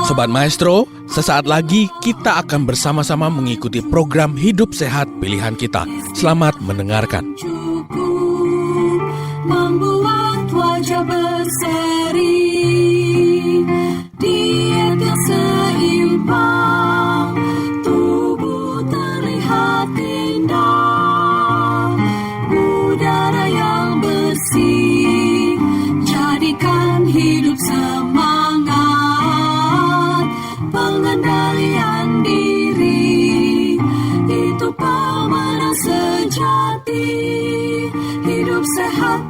Sobat Maestro, sesaat lagi kita akan bersama-sama mengikuti program Hidup Sehat Pilihan Kita. Selamat mendengarkan. Membuat wajah berseri, diet yang seimbang, tubuh terlihat indah, udara yang bersih, jadikan hidup semangat, pengendalian diri, itu pemenang sejati. Hidup sehat,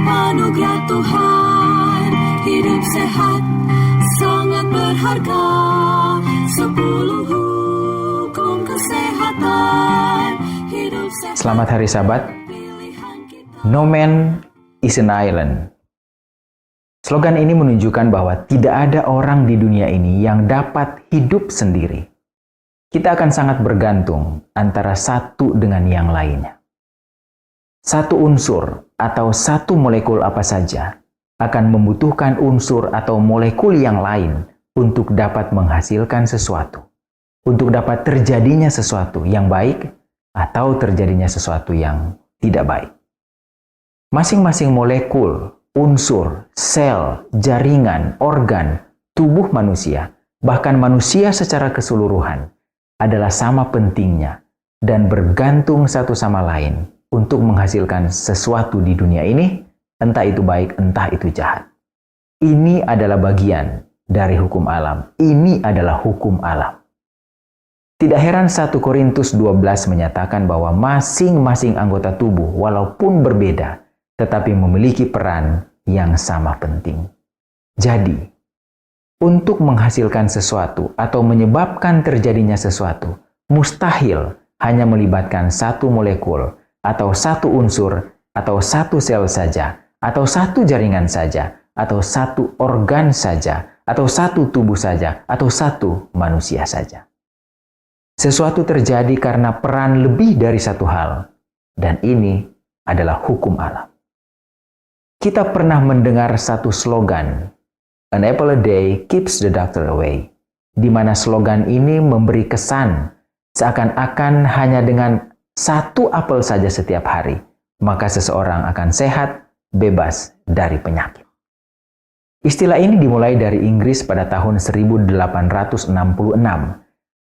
anugerah Tuhan. Hidup sehat, sangat berharga. 10 hukum kesehatan. Hidup sehat. Selamat hari Sabat. No man is an island. Slogan ini menunjukkan bahwa tidak ada orang di dunia ini yang dapat hidup sendiri. Kita akan sangat bergantung antara satu dengan yang lainnya. Satu unsur atau satu molekul apa saja akan membutuhkan unsur atau molekul yang lain untuk dapat menghasilkan sesuatu, untuk dapat terjadinya sesuatu yang baik atau terjadinya sesuatu yang tidak baik. Masing-masing molekul, unsur, sel, jaringan, organ, tubuh manusia, bahkan manusia secara keseluruhan adalah sama pentingnya dan bergantung satu sama lain untuk menghasilkan sesuatu di dunia ini, entah itu baik, entah itu jahat. Ini adalah bagian dari hukum alam. Ini adalah hukum alam. Tidak heran 1 Korintus 12 menyatakan bahwa masing-masing anggota tubuh walaupun berbeda, tetapi memiliki peran yang sama penting. Jadi, untuk menghasilkan sesuatu atau menyebabkan terjadinya sesuatu, mustahil hanya melibatkan satu molekul, atau satu unsur, atau satu sel saja, atau satu jaringan saja, atau satu organ saja, atau satu tubuh saja, atau satu manusia saja. Sesuatu terjadi karena peran lebih dari satu hal, dan ini adalah hukum alam. Kita pernah mendengar satu slogan, "An apple a day keeps the doctor away," di mana slogan ini memberi kesan seakan-akan hanya dengan satu apel saja setiap hari, maka seseorang akan sehat, bebas dari penyakit. Istilah ini dimulai dari Inggris pada tahun 1866,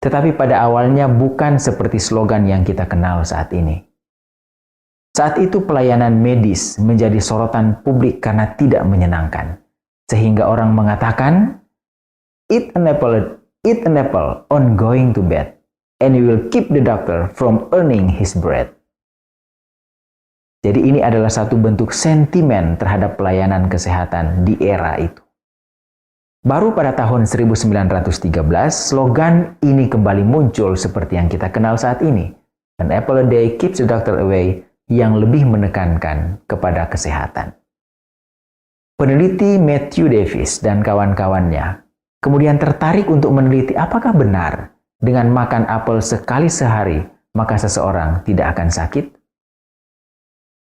tetapi pada awalnya bukan seperti slogan yang kita kenal saat ini. Saat itu pelayanan medis menjadi sorotan publik karena tidak menyenangkan, sehingga orang mengatakan, eat an apple on going to bed, and you will keep the doctor from earning his bread. Jadi ini adalah satu bentuk sentimen terhadap pelayanan kesehatan di era itu. Baru pada tahun 1913, slogan ini kembali muncul seperti yang kita kenal saat ini. An apple a day keeps the doctor away, yang lebih menekankan kepada kesehatan. Peneliti Matthew Davis dan kawan-kawannya kemudian tertarik untuk meneliti apakah benar dengan makan apel sekali sehari, maka seseorang tidak akan sakit?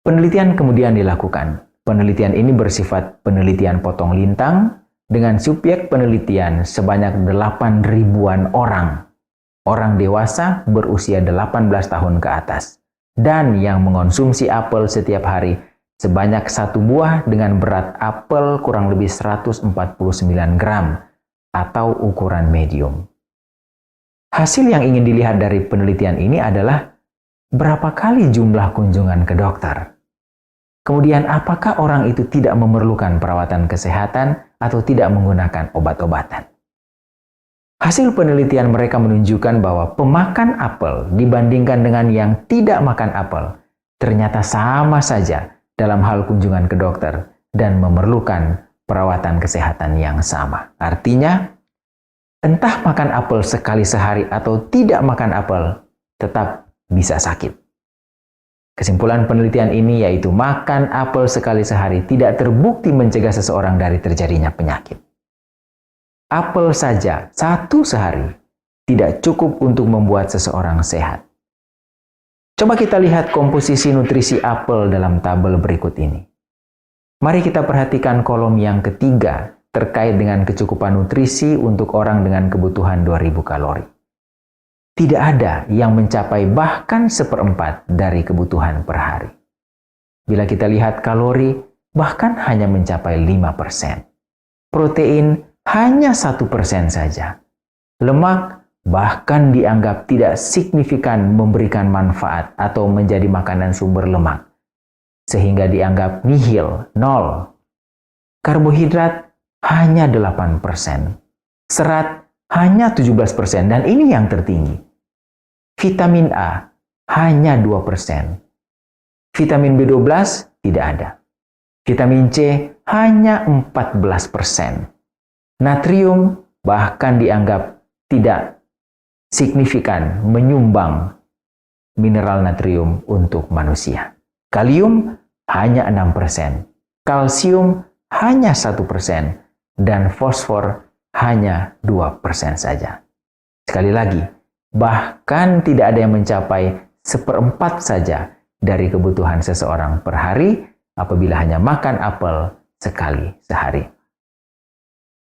Penelitian kemudian dilakukan. Penelitian ini bersifat penelitian potong lintang dengan subjek penelitian sebanyak 8.000-an orang. Orang dewasa berusia 18 tahun ke atas. Dan yang mengonsumsi apel setiap hari sebanyak 1 buah dengan berat apel kurang lebih 149 gram atau ukuran medium. Hasil yang ingin dilihat dari penelitian ini adalah berapa kali jumlah kunjungan ke dokter. Kemudian apakah orang itu tidak memerlukan perawatan kesehatan atau tidak menggunakan obat-obatan. Hasil penelitian mereka menunjukkan bahwa pemakan apel dibandingkan dengan yang tidak makan apel ternyata sama saja dalam hal kunjungan ke dokter dan memerlukan perawatan kesehatan yang sama. Artinya, entah makan apel sekali sehari atau tidak makan apel, tetap bisa sakit. Kesimpulan penelitian ini yaitu makan apel sekali sehari tidak terbukti mencegah seseorang dari terjadinya penyakit. Apel saja satu sehari tidak cukup untuk membuat seseorang sehat. Coba kita lihat komposisi nutrisi apel dalam tabel berikut ini. Mari kita perhatikan kolom yang ketiga terkait dengan kecukupan nutrisi untuk orang dengan kebutuhan 2000 kalori. Tidak ada yang mencapai bahkan 1/4 dari kebutuhan per hari. Bila kita lihat kalori, bahkan hanya mencapai 5%. Protein hanya 1% saja. Lemak bahkan dianggap tidak signifikan memberikan manfaat atau menjadi makanan sumber lemak, sehingga dianggap nihil, 0. Karbohidrat hanya 8%. Serat hanya 17%, dan ini yang tertinggi. Vitamin A hanya 2%. Vitamin B12 tidak ada. Vitamin C hanya 14%. Natrium bahkan dianggap tidak signifikan menyumbang mineral natrium untuk manusia. Kalium hanya 6%. Kalsium hanya 1%. Dan fosfor hanya 2% saja. Sekali lagi, bahkan tidak ada yang mencapai 1/4 saja dari kebutuhan seseorang per hari apabila hanya makan apel sekali sehari.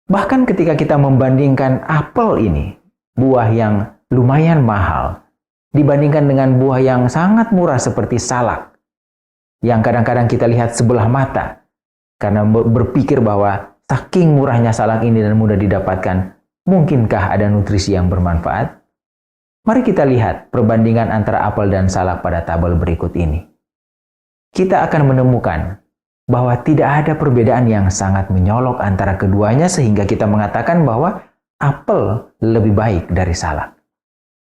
Bahkan ketika kita membandingkan apel ini, buah yang lumayan mahal, dibandingkan dengan buah yang sangat murah seperti salak, yang kadang-kadang kita lihat sebelah mata, karena berpikir bahwa saking murahnya salak ini dan mudah didapatkan, mungkinkah ada nutrisi yang bermanfaat? Mari kita lihat perbandingan antara apel dan salak pada tabel berikut ini. Kita akan menemukan bahwa tidak ada perbedaan yang sangat menyolok antara keduanya sehingga kita mengatakan bahwa apel lebih baik dari salak.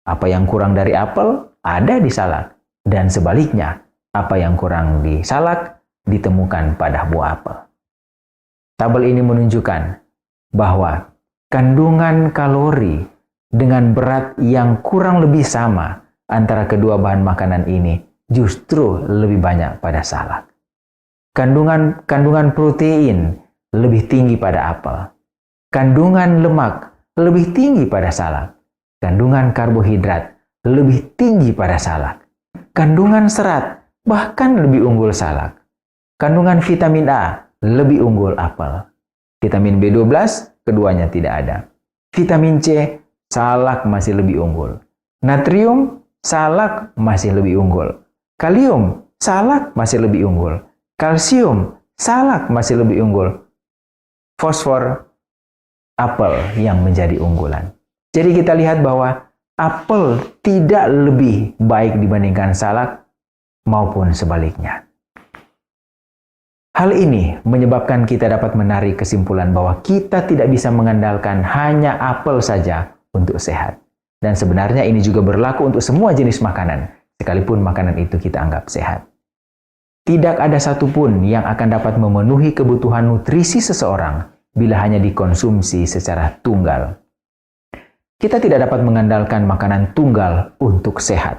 Apa yang kurang dari apel ada di salak, dan sebaliknya, apa yang kurang di salak ditemukan pada buah apel. Tabel ini menunjukkan bahwa kandungan kalori dengan berat yang kurang lebih sama antara kedua bahan makanan ini justru lebih banyak pada salak. Kandungan protein lebih tinggi pada apel. Kandungan lemak lebih tinggi pada salak. Kandungan karbohidrat lebih tinggi pada salak. Kandungan serat bahkan lebih unggul salak. Kandungan vitamin A lebih unggul apel. Vitamin B12 keduanya tidak ada. Vitamin C, salak masih lebih unggul. Natrium, salak masih lebih unggul. Kalium, salak masih lebih unggul. Kalsium, salak masih lebih unggul. Fosfor, apel yang menjadi unggulan. Jadi kita lihat bahwa apel tidak lebih baik dibandingkan salak maupun sebaliknya. Hal ini menyebabkan kita dapat menarik kesimpulan bahwa kita tidak bisa mengandalkan hanya apel saja untuk sehat. Dan sebenarnya ini juga berlaku untuk semua jenis makanan, sekalipun makanan itu kita anggap sehat. Tidak ada satupun yang akan dapat memenuhi kebutuhan nutrisi seseorang bila hanya dikonsumsi secara tunggal. Kita tidak dapat mengandalkan makanan tunggal untuk sehat.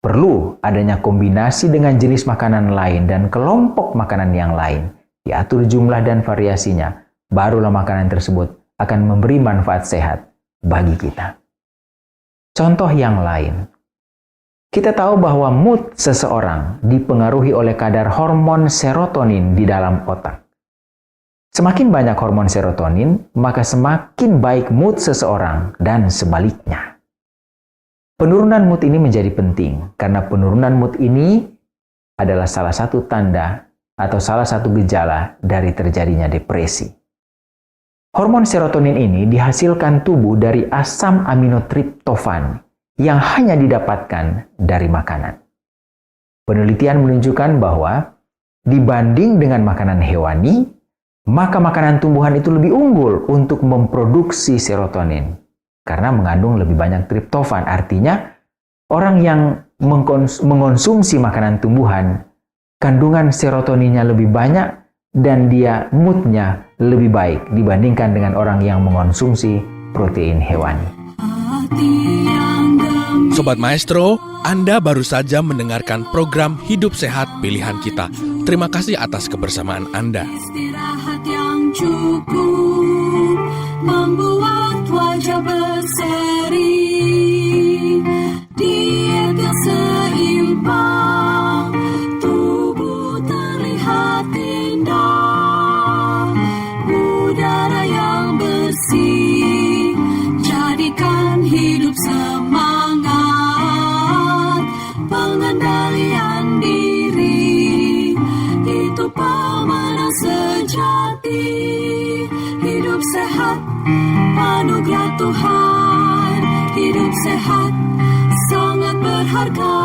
Perlu adanya kombinasi dengan jenis makanan lain dan kelompok makanan yang lain. Diatur jumlah dan variasinya, barulah makanan tersebut akan memberi manfaat sehat bagi kita. Contoh yang lain. Kita tahu bahwa mood seseorang dipengaruhi oleh kadar hormon serotonin di dalam otak. Semakin banyak hormon serotonin, maka semakin baik mood seseorang dan sebaliknya. Penurunan mood ini menjadi penting karena penurunan mood ini adalah salah satu tanda atau salah satu gejala dari terjadinya depresi. Hormon serotonin ini dihasilkan tubuh dari asam aminotriptofan yang hanya didapatkan dari makanan. Penelitian menunjukkan bahwa dibanding dengan makanan hewani, maka makanan tumbuhan itu lebih unggul untuk memproduksi serotonin. Karena mengandung lebih banyak triptofan. Artinya, orang yang mengonsumsi makanan tumbuhan, kandungan serotoninnya lebih banyak dan dia moodnya lebih baik dibandingkan dengan orang yang mengonsumsi protein hewani. Sobat Maestro, Anda baru saja mendengarkan program Hidup Sehat Pilihan Kita. Terima kasih atas kebersamaan Anda. Istirahat yang cukup membuat wajah berseri, diet yang seimbang, tubuh terlihat indah, udara yang sejati, hidup sehat, anugerah Tuhan, hidup sehat, sangat berharga.